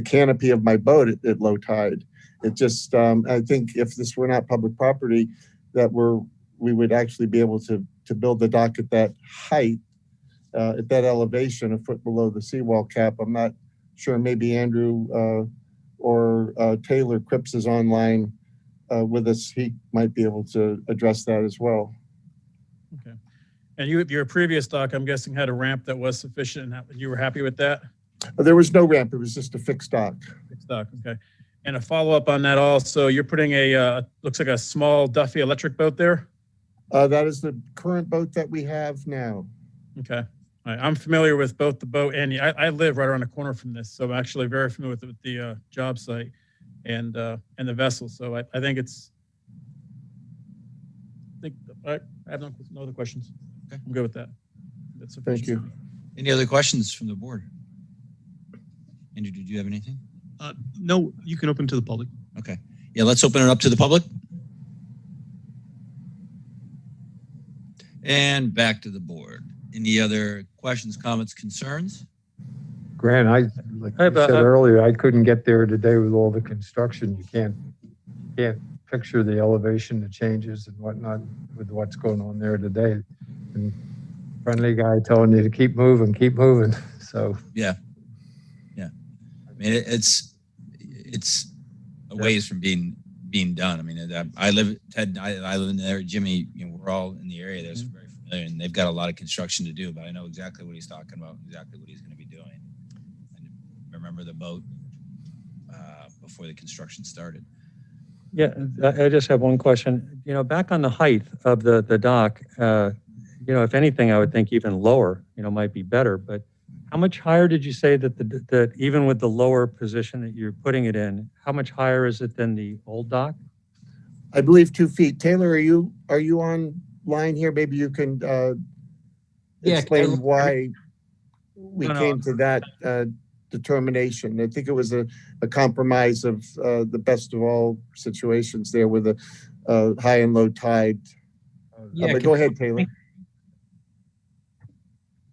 canopy of my boat at low tide. It just, I think if this were not public property, that we would actually be able to build the dock at that height, at that elevation, a foot below the seawall cap. I'm not sure, maybe Andrew or Taylor Cripps is online with us. He might be able to address that as well. Okay. And your previous dock, I'm guessing, had a ramp that was sufficient, and you were happy with that? There was no ramp. It was just a fixed dock. Fixed dock, okay. And a follow-up on that also, you're putting looks like a small Duffy electric boat there? That is the current boat that we have now. Okay. All right. I'm familiar with both the boat and I live right around the corner from this, so I'm actually very familiar with the job site and the vessel. So I think I have no other questions. Okay. I'm good with that. That's Thank you. Any other questions from the board? Andrew, did you have anything? No, you can open to the public. Okay. Yeah, let's open it up to the public. And back to the board. Any other questions, comments, concerns? Grant, like I said earlier, I couldn't get there today with all the construction. You can't picture the elevation, the changes and whatnot with what's going on there today. And friendly guy telling you to keep moving. So yeah. I mean, it's a ways from being done. I mean, I live in there. Jimmy, we're all in the area. There's very familiar, and they've got a lot of construction to do. But I know exactly what he's talking about, exactly what he's going to be doing. And remember the boat before the construction started. Yeah, I just have one question. Back on the height of the dock, if anything, I would think even lower, might be better. But how much higher did you say that even with the lower position that you're putting it in, how much higher is it than the old dock? I believe 2 feet. Taylor, are you on line here? Maybe you can explain why we came to that determination. I think it was a compromise of the best of all situations there with a high and low tide. But go ahead, Taylor.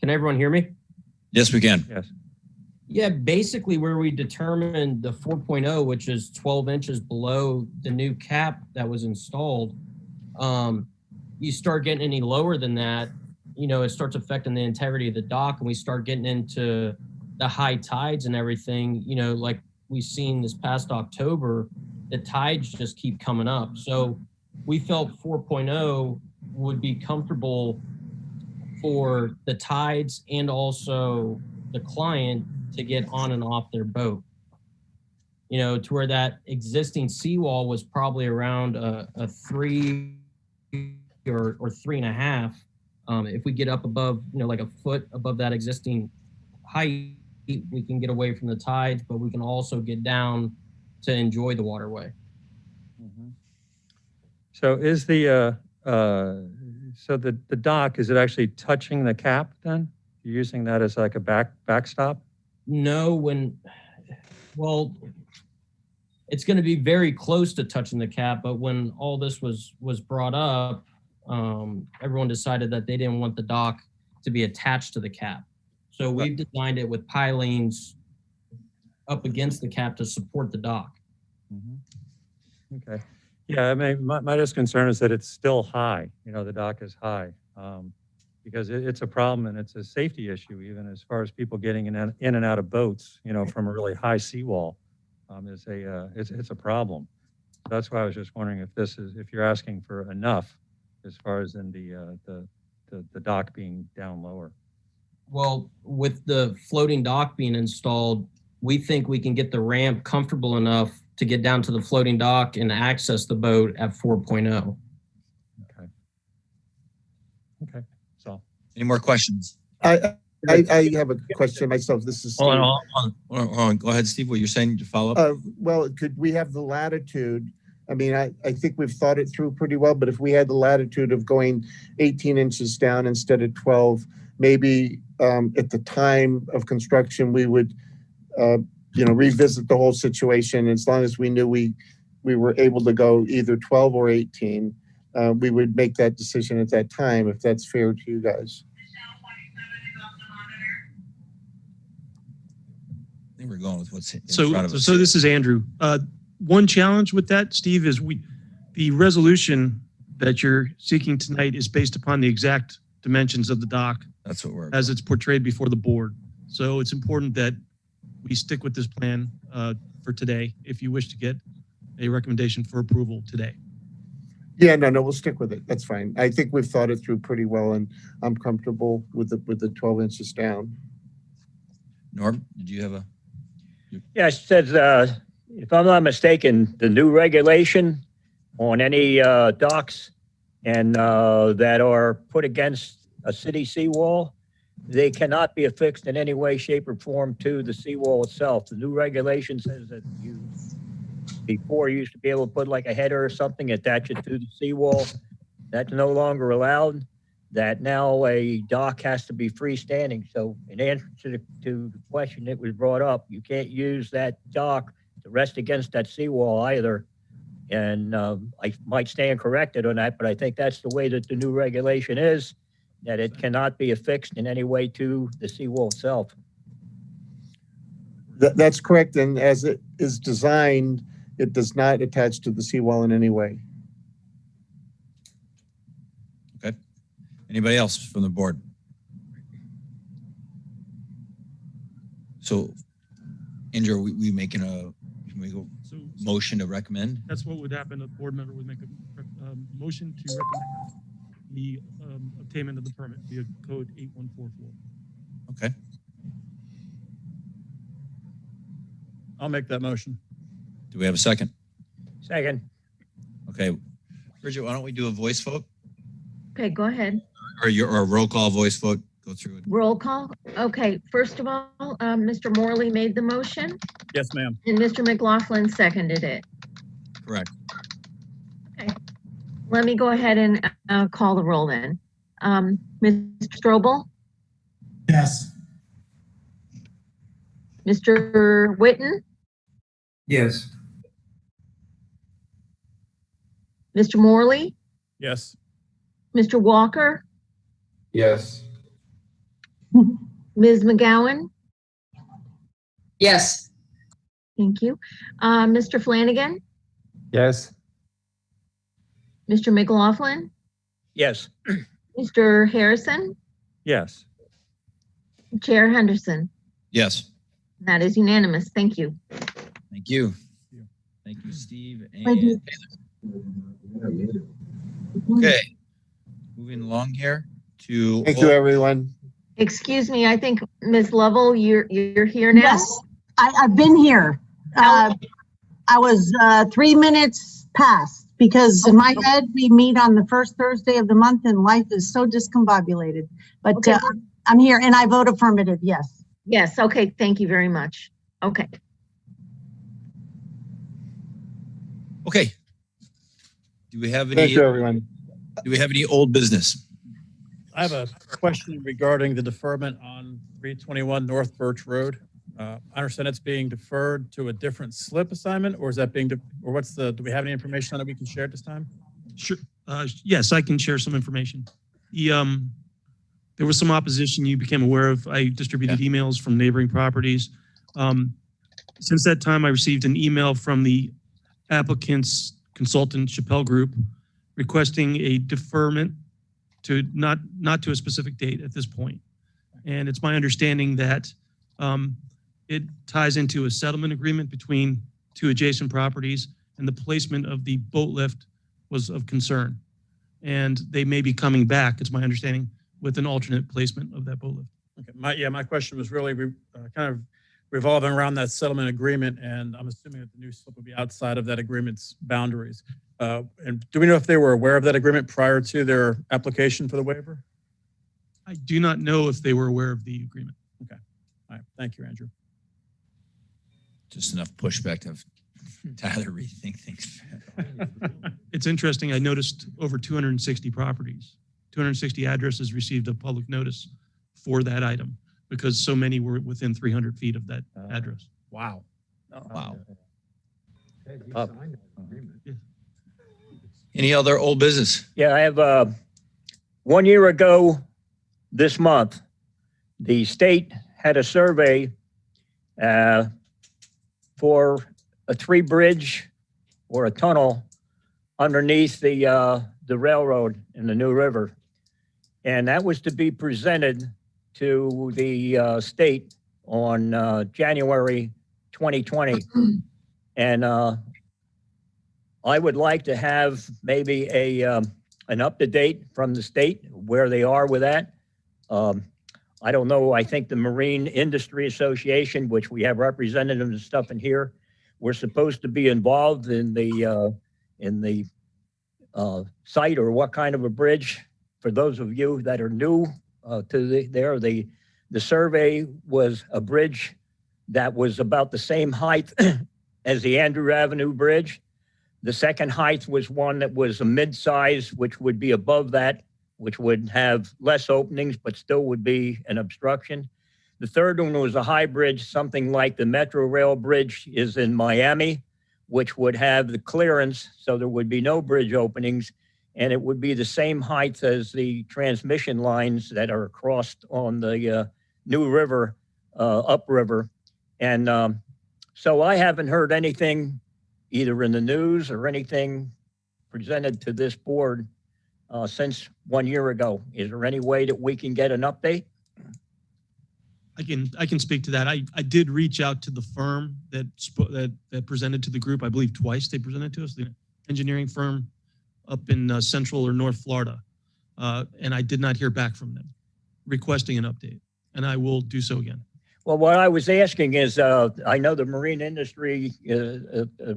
Can everyone hear me? Yes, we can. Yes. Yeah, basically where we determined the 4.0, which is 12 inches below the new cap that was installed, you start getting any lower than that, you know, it starts affecting the integrity of the dock, and we start getting into the high tides and everything, you know, like we've seen this past October, the tides just keep coming up. So we felt 4.0 would be comfortable for the tides and also the client to get on and off their boat. You know, to where that existing seawall was probably around a 3 or 3.5. If we get up above, you know, like a foot above that existing height, we can get away from the tides, but we can also get down to enjoy the waterway. So is the dock, is it actually touching the cap then? You're using that as like a backstop? No, well, it's going to be very close to touching the cap, but when all this was brought up, everyone decided that they didn't want the dock to be attached to the cap. So we've designed it with pilings up against the cap to support the dock. Okay. Yeah, I mean, my just concern is that it's still high. You know, the dock is high because it's a problem, and it's a safety issue, even as far as people getting in and out of boats, you know, from a really high seawall. It's a problem. That's why I was just wondering if you're asking for enough as far as in the dock being down lower. Well, with the floating dock being installed, we think we can get the ramp comfortable enough to get down to the floating dock and access the boat at 4.0. Okay. So, any more questions? I have a question myself. This is Steve. Hold on. Go ahead, Steve. What you're saying to follow up? Well, could we have the latitude? I mean, I think we've thought it through pretty well, but if we had the latitude of going 18 inches down instead of 12, maybe at the time of construction, we would, revisit the whole situation. As long as we knew we were able to go either 12 or 18, we would make that decision at that time, if that's fair to you guys. I think we're going with what's in So front of us. so this is Andrew. One challenge with that, Steve, is the resolution that you're seeking tonight is based upon the exact dimensions of the dock. That's what we're as it's portrayed before the board. So it's important that we stick with this plan for today if you wish to get a recommendation for approval today. Yeah, no, we'll stick with it. That's fine. I think we've thought it through pretty well, and I'm comfortable with the 12 inches down. Norm, did you have a? Yeah, it says, if I'm not mistaken, the new regulation on any docks and that are put against a city seawall, they cannot be affixed in any way, shape, or form to the seawall itself. The new regulation says that before you used to be able to put like a header or something, attach it to the seawall. That's no longer allowed. That now a dock has to be freestanding. So in answer to the question that was brought up, you can't use that dock to rest against that seawall either. And I might stand corrected on that, but I think that's the way that the new regulation is, that it cannot be affixed in any way to the seawall itself. That's correct. And as it is designed, it does not attach to the seawall in any way. Okay. Anybody else from the board? So, Andrew, are we making a motion to recommend? That's what would happen. A board member would make a motion to recommend the obtainment of the permit via code 8144. Okay. I'll make that motion. Do we have a second? Second. Okay. Bridget, why don't we do a voice vote? Okay, go ahead. Or a roll call voice vote? Go through it. Roll call. Okay, first of all, Mr. Morley made the motion Yes, ma'am. and Mr. McLaughlin seconded it. Correct. Okay, let me go ahead and call the roll then. Mr. Strobel, Yes. Mr. Witten, Yes. Mr. Morley, Yes. Mr. Walker, Yes. Ms. McGowan, Yes. Thank you. Mr. Flanagan, Yes. Mr. McLaughlin, Yes. Mr. Harrison, Yes. Chair Henderson. Yes. That is unanimous. Thank you. Thank you. Thank you, Steve. Thank you. And okay, moving along here to. Thank you, everyone. Excuse me, I think Ms. Lovell, you're here now? Yes, I've been here. I was 3 minutes past because in my head, we meet on the first Thursday of the month and life is so discombobulated. But Okay. I'm here and I vote affirmative, yes. Yes, okay, thank you very much. Okay. Okay. Do we have any? Thank you, everyone. Do we have any old business? I have a question regarding the deferment on 321 North Birch Road. I understand it's being deferred to a different slip assignment, or is that being, or what's the, do we have any information on it we can share at this time? Sure. Yes, I can share some information. There was some opposition you became aware of. I distributed emails from neighboring properties. Since that time, I received an email from the applicant's consultant, Chappelle Group, requesting a deferment to not to a specific date at this point. And it's my understanding that it ties into a settlement agreement between two adjacent properties, and the placement of the boat lift was of concern. And they may be coming back, it's my understanding, with an alternate placement of that boat lift. Okay, my question was really kind of revolving around that settlement agreement, and I'm assuming that the new slip will be outside of that agreement's boundaries. And do we know if they were aware of that agreement prior to their application for the waiver? I do not know if they were aware of the agreement. Okay, all right, thank you, Andrew. Just enough pushback to have Tyler rethink things. It's interesting, I noticed over 260 properties, 260 addresses received a public notice for that item because so many were within 300 feet of that address. Wow. Wow. Up. Any other old business? Yeah, I have 1 year ago this month, the state had a survey for a tree bridge or a tunnel underneath the railroad in the New River. And that was to be presented to the state on January 2020. And I would like to have maybe an up-to-date from the state where they are with that. I don't know, I think the Marine Industry Association, which we have representatives and stuff in here, we're supposed to be involved in the site or what kind of a bridge. For those of you that are new to the survey was a bridge that was about the same height as the Andrew Avenue Bridge. The second height was one that was a mid-size, which would be above that, which would have less openings, but still would be an obstruction. The third one was a high bridge, something like the Metro Rail Bridge is in Miami, which would have the clearance, so there would be no bridge openings, and it would be the same height as the transmission lines that are crossed on the New River, upriver. And so I haven't heard anything either in the news or anything presented to this board since 1 year ago. Is there any way that we can get an update? I can speak to that. I did reach out to the firm that presented to the group. I believe twice they presented to us, the engineering firm up in Central or North Florida. And I did not hear back from them requesting an update, and I will do so again. Well, what I was asking is, I know the marine industry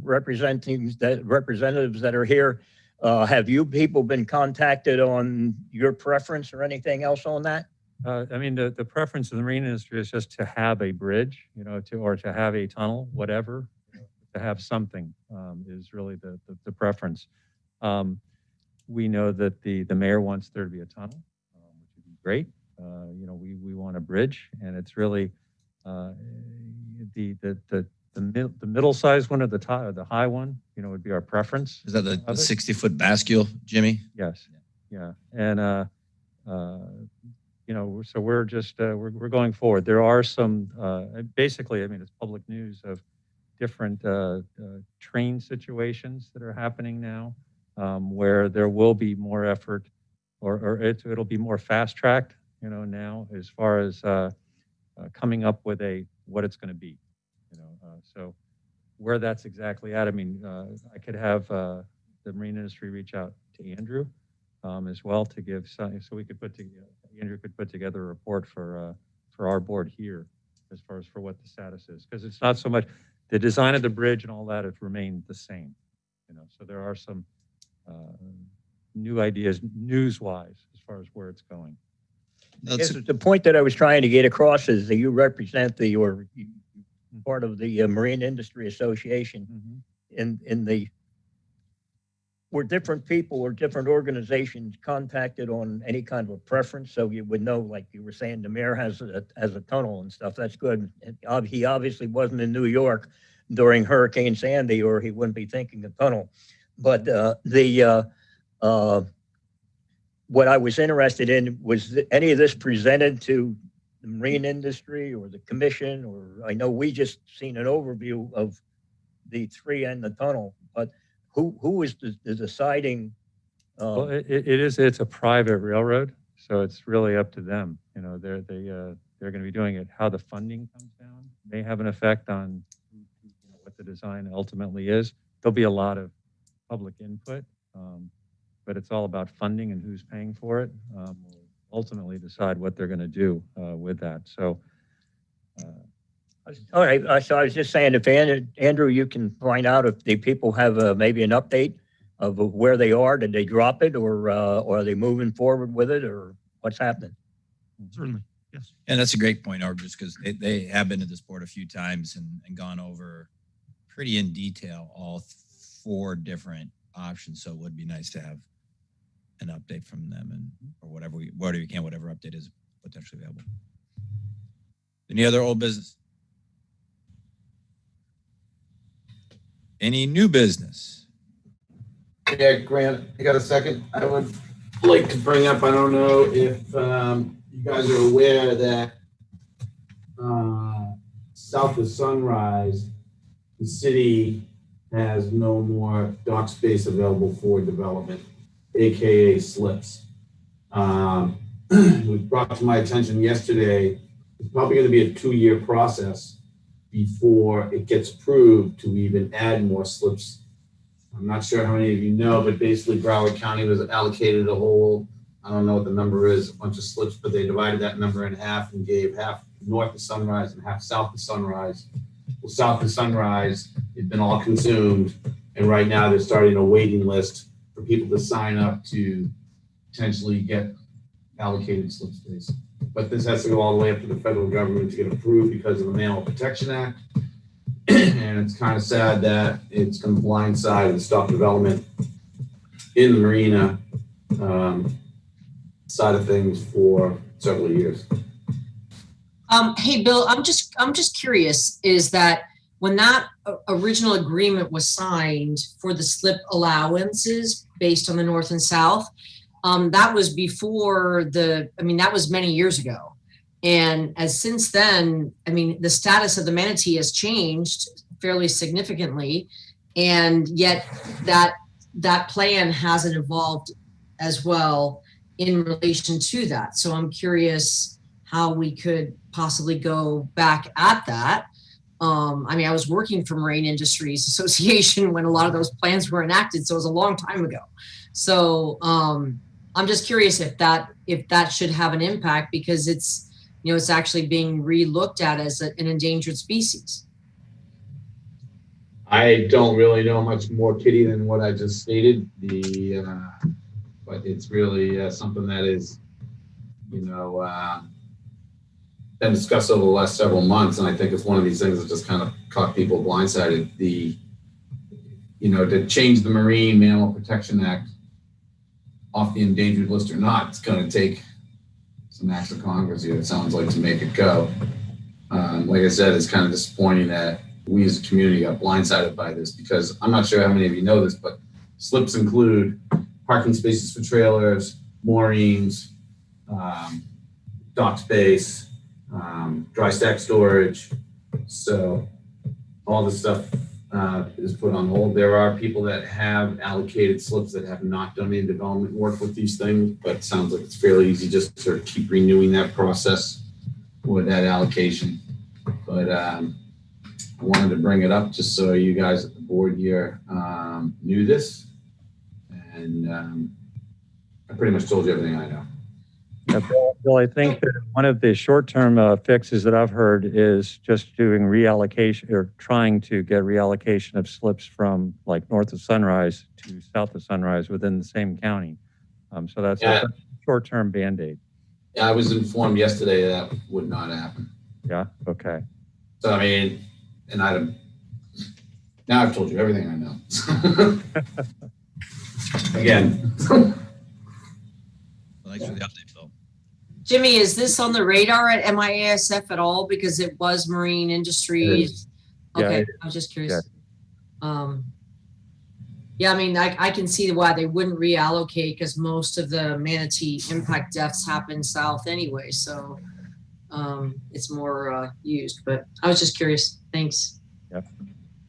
representatives that are here. Have you people been contacted on your preference or anything else on that? I mean, the preference of the marine industry is just to have a bridge, or to have a tunnel, whatever, to have something is really the preference. We know that the mayor wants there to be a tunnel, which would be great. We want a bridge, and it's really the middle-sized one or the top, or the high one, would be our preference. Is that the 60-foot bascule, Jimmy? Yes. Yeah. And so we're just, we're going forward. There are some, basically, I mean, it's public news of different train situations that are happening now, where there will be more effort, or it'll be more fast-tracked, now as far as coming up with what it's going to be, so where that's exactly at. I mean, I could have the marine industry reach out to Andrew as well to give some, so we could Andrew could put together a report for our board here as far as for what the status is, because it's not so much the design of the bridge and all that has remained the same, so there are some new ideas news-wise as far as where it's going. Yes, the point that I was trying to get across is that you represent part of the Marine Industry Association were different people or different organizations contacted on any kind of a preference, so you would know, like you were saying, the mayor has a tunnel and stuff. That's good. And he obviously wasn't in New York during Hurricane Sandy, or he wouldn't be thinking of tunnel. But what I was interested in was any of this presented to the marine industry or the commission, or I know we just seen an overview of the 3 and the tunnel, but who is the deciding? Well, it's a private railroad, so it's really up to them. They're going to be doing it. How the funding comes down may have an effect on what the design ultimately is. There'll be a lot of public input, but it's all about funding and who's paying for it. Will ultimately decide what they're going to do with that. So. All right. So I was just saying, if Andrew, you can find out if the people have maybe an update of where they are. Did they drop it, or are they moving forward with it, or what's happening? Certainly, yes. And that's a great point, Art, just because they have been to this board a few times and gone over pretty in detail all 4 different options. So it would be nice to have an update from them, or whatever update is potentially available. Any other old business? Any new business? Yeah, Grant, you got a second? I would like to bring up, I don't know if you guys are aware that south of Sunrise, the city has no more dock space available for development, AKA slips. It was brought to my attention yesterday, it's probably going to be a 2-year process before it gets approved to even add more slips. I'm not sure how many of you know, but basically Broward County was allocated a whole, I don't know what the number is, a bunch of slips, but they divided that number in half and gave half north of Sunrise and half south of Sunrise. Well, south of Sunrise, it's been all consumed, and right now they're starting a waiting list for people to sign up to potentially get allocated slip space. But this has to go all the way up to the federal government to get approved because of the Mammal Protection Act. And it's kind of sad that it's going to blindside and stop development in the marina side of things for several years. Hey, Bill, I'm just curious, is that when that original agreement was signed for the slip allowances based on the north and south, that was before that was many years ago. And as since then, the status of the manatee has changed fairly significantly. And yet that plan hasn't evolved as well in relation to that. So I'm curious how we could possibly go back at that. I was working for Marine Industries Association when a lot of those plans were enacted. So it was a long time ago. So, I'm just curious if that should have an impact, because it's actually being re-looked at as an endangered species. I don't really know much more, Kitty, than what I just stated. But it's really something that is, been discussed over the last several months, and I think it's one of these things that just kind of caught people blindsided. To change the Marine Mammal Protection Act off the endangered list or not, it's going to take some acts of Congress here, it sounds like, to make it go. Like I said, it's kind of disappointing that we as a community got blindsided by this, because I'm not sure how many of you know this, but slips include parking spaces for trailers, moorings, dock space, dry stack storage. So all this stuff is put on hold. There are people that have allocated slips that have not done any development work with these things, but it sounds like it's fairly easy just to sort of keep renewing that process with that allocation. But I wanted to bring it up just so you guys at the board here knew this. And I pretty much told you everything I know. Bill, I think that one of the short-term fixes that I've heard is just doing reallocation or trying to get reallocation of slips from like north of Sunrise to south of Sunrise within the same county. So that's a short-term Band-Aid. Yeah, I was informed yesterday that would not happen. Yeah, okay. So, I mean, and now I've told you everything I know. Again. Thanks for the update, Bill. Jimmy, is this on the radar at MIASF at all? Because it was marine industries. Okay, Yeah, I was just curious. Yeah, I mean, I can see why they wouldn't reallocate because most of the manatee impact deaths happen south anyway. So it's more used, but I was just curious. Thanks. Yep.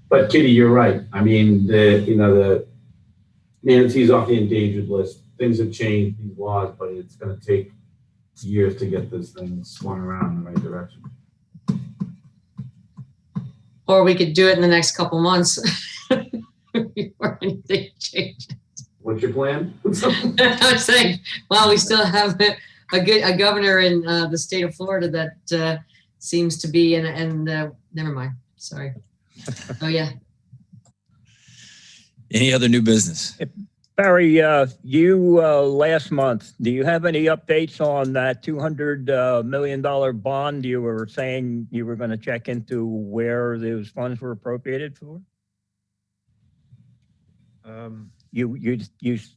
But Kitty, you're right. I mean, the manatees off the endangered list. Things have changed, these laws, but it's going to take years to get this thing swung around in the right direction. Or we could do it in the next couple months before anything changes. What's your plan? I'm saying, well, we still have a governor in the state of Florida that seems to be, and never mind. Sorry. Oh yeah. Any other new business? Barry, you last month, do you have any updates on that $200 million bond? You were saying you were going to check into where those funds were appropriated for? You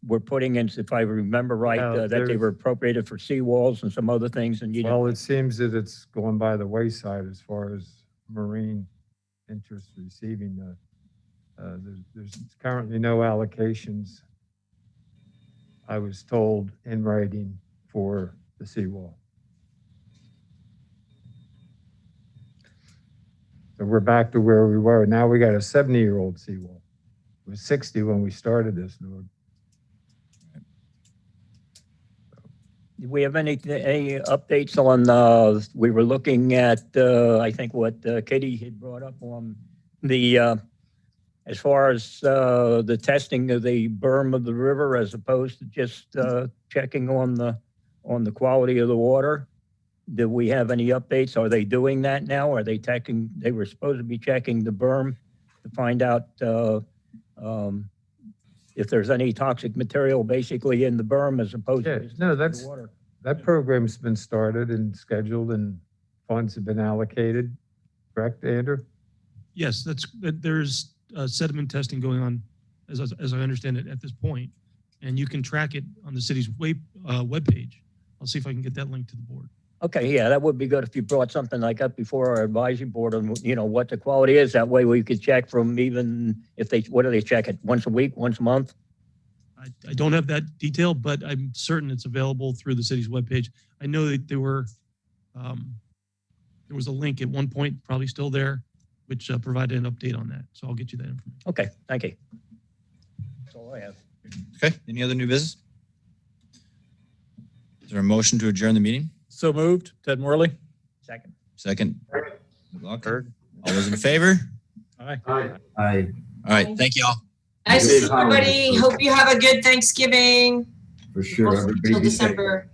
were putting in, if I remember right, that they were appropriated for seawalls and some other things, and you. Well, it seems that it's going by the wayside as far as marine interest receiving. There's currently no allocations, I was told, in writing for the seawall. So we're back to where we were. Now we got a 70-year-old seawall. It was 60 when we started this, Lord. Do we have any updates on, we were looking at, I think what Katie had brought up on the, as far as the testing of the berm of the river, as opposed to just checking on the quality of the water. Do we have any updates? Are they doing that now? Are they checking? They were supposed to be checking the berm to find out if there's any toxic material basically in the berm, as opposed to no, the water. That program's been started and scheduled, and funds have been allocated. Correct, Andrew? Yes, there's sediment testing going on, as I understand it, at this point, and you can track it on the city's webpage. I'll see if I can get that link to the board. Okay, yeah, that would be good if you brought something like that before our advisory board on, what the quality is. That way we could check from, even if what do they check it? Once a week, once a month? I don't have that detail, but I'm certain it's available through the city's webpage. I know that there was a link at one point, probably still there, which provided an update on that. So I'll get you that information. Okay, thank you. That's all I have. Okay, any other new business? Is there a motion to adjourn the meeting? So moved. Ted Morley. Second. Second. Third. All those in favor? Aye. Aye. Aye. All right, thank you all. Nice to see everybody. Hope you have a good Thanksgiving. For sure. Until December.